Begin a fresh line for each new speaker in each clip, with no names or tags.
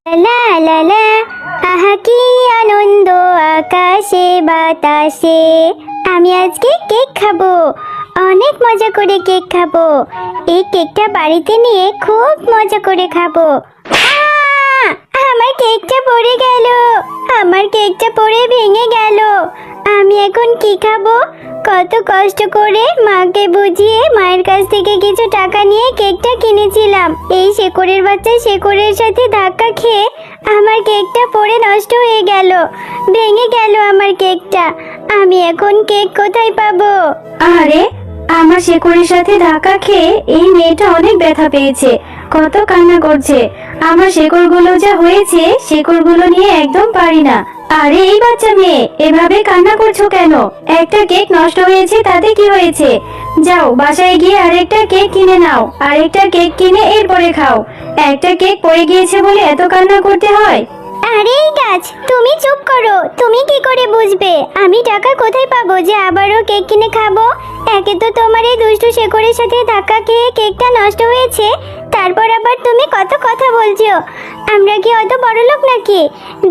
লা লা লা, আহা কি আনন্দ আকাশে বাতাসে। আমি আজকে কেক খাবো, অনেক মজা করে কেক খাবো। এই কেকটা বাড়িতে নিয়ে খুব মজা করে খাবো। আহ! আমার কেকটা পড়ে গেল, আমার কেকটা পড়ে ভেঙে গেল। আমি এখন কি খাবো? কত কষ্ট করে মাকে বুঝিয়ে মায়ের কাছ থেকে কিছু টাকা নিয়ে কেকটা কিনেছিলাম। এই শেকড়ের বাচ্চা শেকড়ের সাথে ধাক্কা খেয়ে আমার কেকটা পড়ে নষ্ট হয়ে গেল, ভেঙে গেল আমার কেকটা। আমি এখন কেক কোথায় পাবো?
আরে, আমার শেকড়ের সাথে ধাক্কা খেয়ে এই মেয়েটা অনেক ব্যথা পেয়েছে, কত কান্না করছে। আমার শেকড়গুলো যা হয়েছে, শেকড়গুলো নিয়ে একদম পারি না। আরে এই বাচ্চা মেয়ে, এভাবে কান্না করছো কেন? একটা কেক নষ্ট হয়েছে, তাতে কি হয়েছে? যাও বাসায় গিয়ে আরেকটা কেক কিনে নাও, আরেকটা কেক কিনে এরপরে খাও। একটা কেক পড়ে গিয়েছে বলে এত কান্না করতে হয়?
আরে এই গাছ, তুমি চুপ করো। তুমি কি করে বুঝবে আমি টাকা কোথায় পাবো যে আবারও কেক কিনে খাবো? একে তো তোমার এই দুষ্টু শেকড়ের সাথে ধাক্কা খেয়ে কেকটা নষ্ট হয়েছে, তারপর আবার তুমি কত কথা বলছো। আমরা কি অত বড় লোক নাকি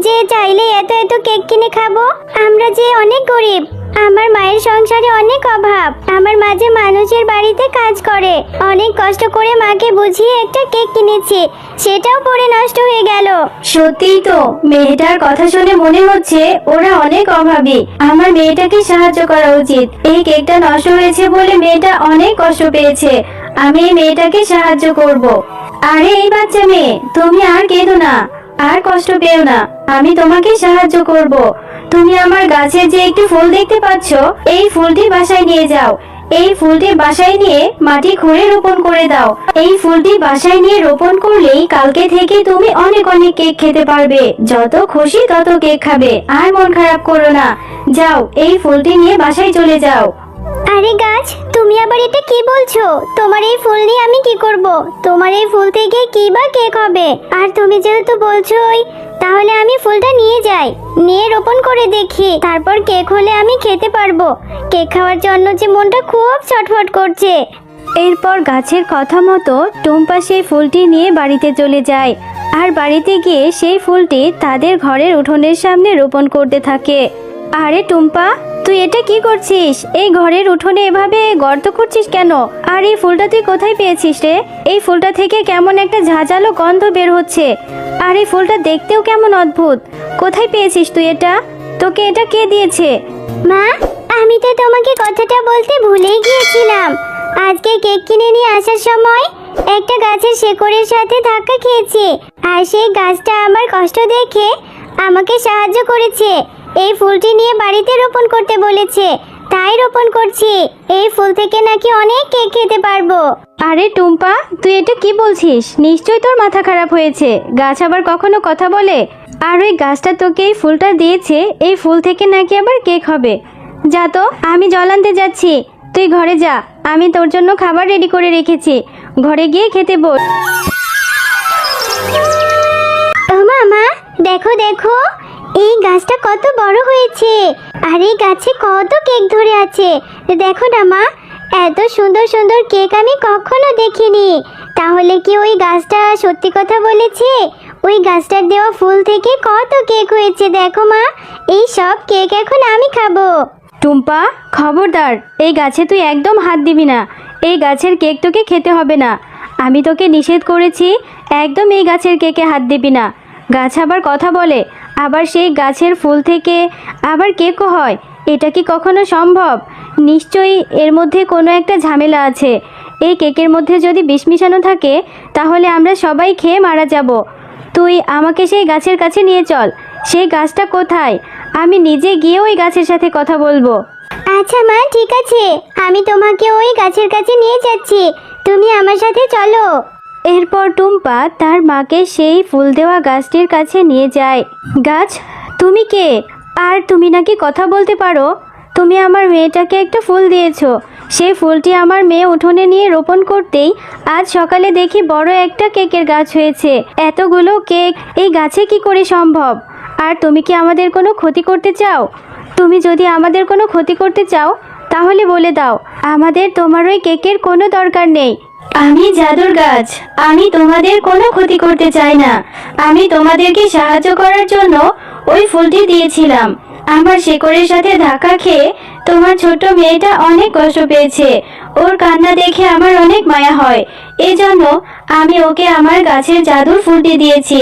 যে চাইলে এত এত কেক কিনে খাবো? আমরা যে অনেক গরিব। আমার মায়ের সংসারে অনেক অভাব। আমার মা যে মানুষের বাড়িতে কাজ করে, অনেক কষ্ট করে মাকে বুঝিয়ে একটা কেক কিনেছি, সেটাও পড়ে নষ্ট হয়ে গেল।
সত্যিই তো, মেয়েটার কথা শুনে মনে হচ্ছে ওরা অনেক অভাবী। আমার মেয়েটাকে সাহায্য করা উচিত। এই কেকটা নষ্ট হয়েছে বলে মেয়েটা অনেক কষ্ট পেয়েছে। আমি এই মেয়েটাকে সাহায্য করব। আরে এই বাচ্চা মেয়ে, তুমি আর কেঁদো না, আর কষ্ট পেও না। আমি তোমাকে সাহায্য করব। তুমি আমার গাছে যে একটি ফুল দেখতে পাচ্ছ, এই ফুলটি বাসায় নিয়ে যাও। এই ফুলটি বাসায় নিয়ে মাটি খুঁড়ে রোপণ করে দাও। এই ফুলটি বাসায় নিয়ে রোপণ করলেই কালকে থেকে তুমি অনেক অনেক কেক খেতে পারবে। যত খুশি তত কেক খাবে, আর মন খারাপ করো না। যাও, এই ফুলটি নিয়ে বাসায় চলে যাও।
আরে গাছ, তুমি আবার এটা কি বলছো? তোমার এই ফুল নিয়ে আমি কি করব? তোমার এই ফুল থেকে কি বা কেক হবে? আর তুমি যেহেতু বলছোই, তাহলে আমি ফুলটা নিয়ে যাই, নিয়ে রোপণ করে দেখি, তারপর কেক হলে আমি খেতে পারবো। কেক খাওয়ার জন্য যে মনটা খুব ছটফট করছে।
এরপর গাছের কথা মতো টুম্পা সেই ফুলটি নিয়ে বাড়িতে চলে যায়, আর বাড়িতে গিয়ে সেই ফুলটি তাদের ঘরের উঠোনের সামনে রোপণ করতে থাকে। আরে টুম্পা, তুই এটা কি করছিস? এই ঘরের উঠোনে এভাবে গর্ত করছিস কেন? আর এই ফুলটা তুই কোথায় পেয়েছিস রে? এই ফুলটা থেকে কেমন একটা ঝাঁঝালো গন্ধ বের হচ্ছে। আর এই ফুলটা দেখতেও কেমন অদ্ভুত। কোথায় পেয়েছিস তুই এটা? তোকে এটা কে দিয়েছে?
মা, আমি তো তোমাকে কথাটা বলতে ভুলেই গিয়েছিলাম। আজকে কেক কিনে নিয়ে আসার সময় একটা গাছের শেকড়ের সাথে ধাক্কা খেয়েছি, আর সেই গাছটা আমার কষ্ট দেখে আমাকে সাহায্য করেছে। এই ফুলটি নিয়ে বাড়িতে রোপণ করতে বলেছে, তাই রোপণ করছি। এই ফুল থেকে নাকি অনেক কেক খেতে পারবো।
আরে টুম্পা, তুই এটা কি বলছিস? নিশ্চয়ই তোর মাথা খারাপ হয়েছে। গাছ আবার কখনো কথা বলে? আর ওই গাছটা তোকে এই ফুলটা দিয়েছে, এই ফুল থেকে নাকি আবার কেক হবে। যা তো, আমি জল আনতে যাচ্ছি, তুই ঘরে যা। আমি তোর জন্য খাবার রেডি করে রেখেছি, ঘরে গিয়ে খেতে বস।
ও মামা, দেখো দেখো, এই গাছটা কত বড় হয়েছে, আর এই গাছে কত কেক ধরে আছে। দেখো না মা, এত সুন্দর সুন্দর কেক আমি কখনো দেখিনি। তাহলে কি ওই গাছটা সত্যি কথা বলেছে? ওই গাছটার দেওয়া ফুল থেকে কত কেক হয়েছে দেখো মা। এই সব কেক এখন আমি খাবো।
টুম্পা, খবরদার, এই গাছে তুই একদম হাত দিবি না। এই গাছের কেক তোকে খেতে হবে না। আমি তোকে নিষেধ করেছি, একদম এই গাছের কেকে হাত দিবি না। গাছ আবার কথা বলে, আবার সেই গাছের ফুল থেকে আবার কেকও হয়। এটা কি কখনো সম্ভব? নিশ্চয়ই এর মধ্যে কোনো একটা ঝামেলা আছে। এই কেকের মধ্যে যদি বিষ মিশানো থাকে, তাহলে আমরা সবাই খেয়ে মারা যাব। তুই আমাকে সেই গাছের কাছে নিয়ে চল। সেই গাছটা কোথায়? আমি নিজে গিয়ে ওই গাছের সাথে কথা বলবো।
আচ্ছা মা, ঠিক আছে, আমি তোমাকে ওই গাছের কাছে নিয়ে যাচ্ছি, তুমি আমার সাথে চলো।
এরপর টুম্পা তার মাকে সেই ফুল দেওয়া গাছটির কাছে নিয়ে যায়। গাছ, তুমি কে? আর তুমি নাকি কথা বলতে পারো? তুমি আমার মেয়েটাকে একটা ফুল দিয়েছো। সেই ফুলটি আমার মেয়ে উঠোনে নিয়ে রোপণ করতেই আজ সকালে দেখি বড় একটা কেকের গাছ হয়েছে। এতগুলো কেক এই গাছে কি করে সম্ভব? আর তুমি কি আমাদের কোনো ক্ষতি করতে চাও? তুমি যদি আমাদের কোনো ক্ষতি করতে চাও, তাহলে বলে দাও। আমাদের তোমার ওই কেকের কোনো দরকার নেই। আমি জাদুর গাছ, আমি তোমাদের কোনো ক্ষতি করতে চাই না। আমি তোমাদেরকে সাহায্য করার জন্য ওই ফুলটি দিয়েছিলাম। আমার শিকড়ের সাথে ধাক্কা খেয়ে তোমার ছোট্ট মেয়েটা অনেক কষ্ট পেয়েছে। ওর কান্না দেখে আমার অনেক মায়া হয়। এজন্য আমি ওকে আমার গাছের জাদুর ফুলটি দিয়েছি।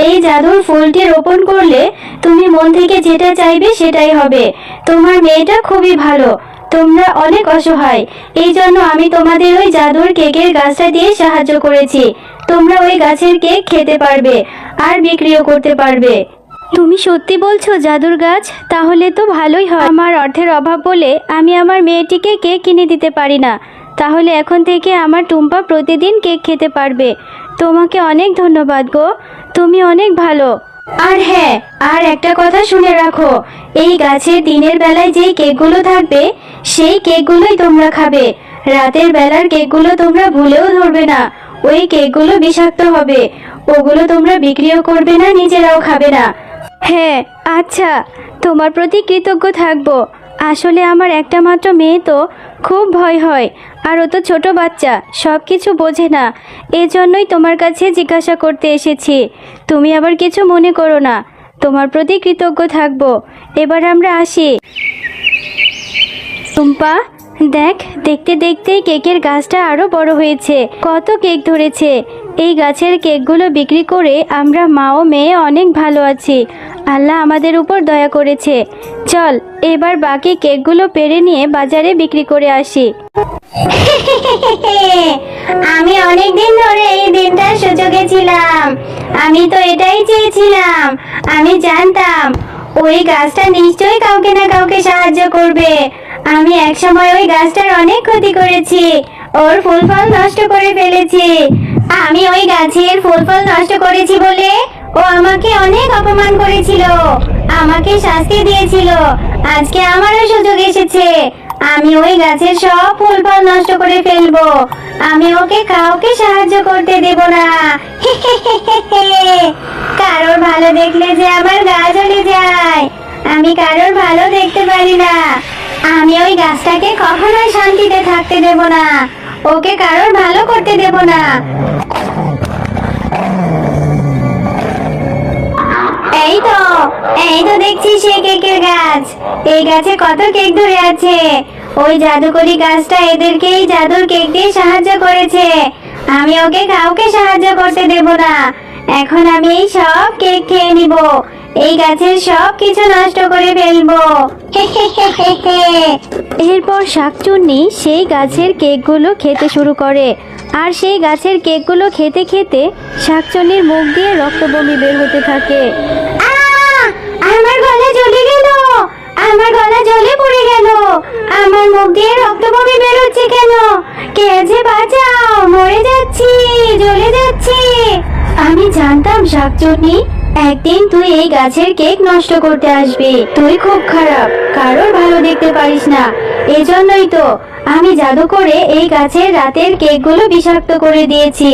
এই জাদুর ফুলটি রোপণ করলে তুমি মন থেকে যেটা চাইবে সেটাই হবে। তোমার মেয়েটা খুবই ভালো, তোমরা অনেক অসহায়, এই জন্য আমি তোমাদের ওই জাদুর কেকের গাছটা দিয়ে সাহায্য করেছি। তোমরা ওই গাছের কেক খেতে পারবে আর বিক্রিও করতে পারবে। তুমি সত্যি বলছো জাদুর গাছ? তাহলে তো ভালোই হয়। আমার অর্থের অভাব বলে আমি আমার মেয়েটিকে কেক কিনে দিতে পারি না। তাহলে এখন থেকে আমার টুম্পা প্রতিদিন কেক খেতে পারবে। তোমাকে অনেক ধন্যবাদ গো, তুমি অনেক ভালো। আর হ্যাঁ, আর একটা কথা শুনে রাখো, এই গাছে দিনের বেলায় যেই কেকগুলো থাকবে সেই কেকগুলোই তোমরা খাবে। রাতের বেলার কেকগুলো তোমরা ভুলেও ধরবে না। ওই কেকগুলো বিষাক্ত হবে, ওগুলো তোমরা বিক্রিও করবে না, নিজেরাও খাবে না। হ্যাঁ আচ্ছা, তোমার প্রতি কৃতজ্ঞ থাকবো। আসলে আমার একটা মাত্র মেয়ে তো, খুব ভয় হয়। আর ও তো ছোট বাচ্চা, সব কিছু বোঝে না। এজন্যই তোমার কাছে জিজ্ঞাসা করতে এসেছি। তুমি আবার কিছু মনে করো না, তোমার প্রতি কৃতজ্ঞ থাকবো। এবার আমরা আসি। টুম্পা দেখ, দেখতে দেখতে কেকের গাছটা আরো বড় হয়েছে, কত কেক ধরেছে। এই গাছের কেকগুলো বিক্রি করে আমরা মা ও মেয়ে অনেক ভালো আছি। আল্লাহ আমাদের উপর দয়া করেছে। চল এবার বাকি কেকগুলো পেড়ে নিয়ে বাজারে বিক্রি করে আসি।
আমি অনেক দিন ধরে এই দিনটার সুযোগে ছিলাম। আমি তো এটাই চেয়েছিলাম। আমি জানতাম ওই গাছটা নিশ্চয়ই কাউকে না কাউকে সাহায্য করবে। আমি একসময় ওই গাছটার অনেক ক্ষতি করেছি, ওর ফুল ফল নষ্ট করে ফেলেছি। আমি ওই গাছের ফুল ফল নষ্ট করেছি বলে ও আমাকে অনেক অপমান করেছিল, আমাকে শাস্তি দিয়েছিল। আজকে আমারও সুযোগ এসেছে, আমি ওই গাছের সব ফুল ফল নষ্ট করে ফেলবো। আমি ওকে কাউকে সাহায্য করতে দেব না। কারোর ভালো দেখলে যে আমার গা জ্বলে যায়। আমি কারোর ভালো দেখতে পারি না। আমি ওই গাছটাকে কখনোই শান্তিতে থাকতে দেব না, ওকে কারোর ভালো করতে দেব না। এই তো দেখছি সেই কেকের গাছ। এই গাছে কত কেক ধরে আছে। ওই জাদুকরি গাছটা এদেরকে এই জাদুর কেক দিয়ে সাহায্য করেছে। আমি ওকে কাউকে সাহায্য করতে দেব না। এখন আমি এই সব কেক খেয়ে নিব, এই গাছের সব কিছু নষ্ট করে ফেলবো।
এরপর শাকচুন্নি সেই গাছের কেকগুলো খেতে শুরু করে। আর সেই গাছের কেকগুলো খেতে খেতে শাকচুন্নির মুখ দিয়ে রক্ত বমি বের হতে থাকে।
আমার গলা জ্বলে গেল, আমার গলা জ্বলে পড়ে গেল। আমার মুখ দিয়ে রক্ত বমি বের হচ্ছে কেন? কে আছে, বাঁচাও, মরে যাচ্ছি, জ্বলে যাচ্ছি।
আমি জানতাম শাকচুন্নি, একদিন তুই এই গাছের কেক নষ্ট করতে আসবি। তুই খুব খারাপ, কারোর ভালো দেখতে পারিস না। এজন্যই তো আমি জাদু করে এই গাছের রাতের কেকগুলো বিষাক্ত করে দিয়েছি।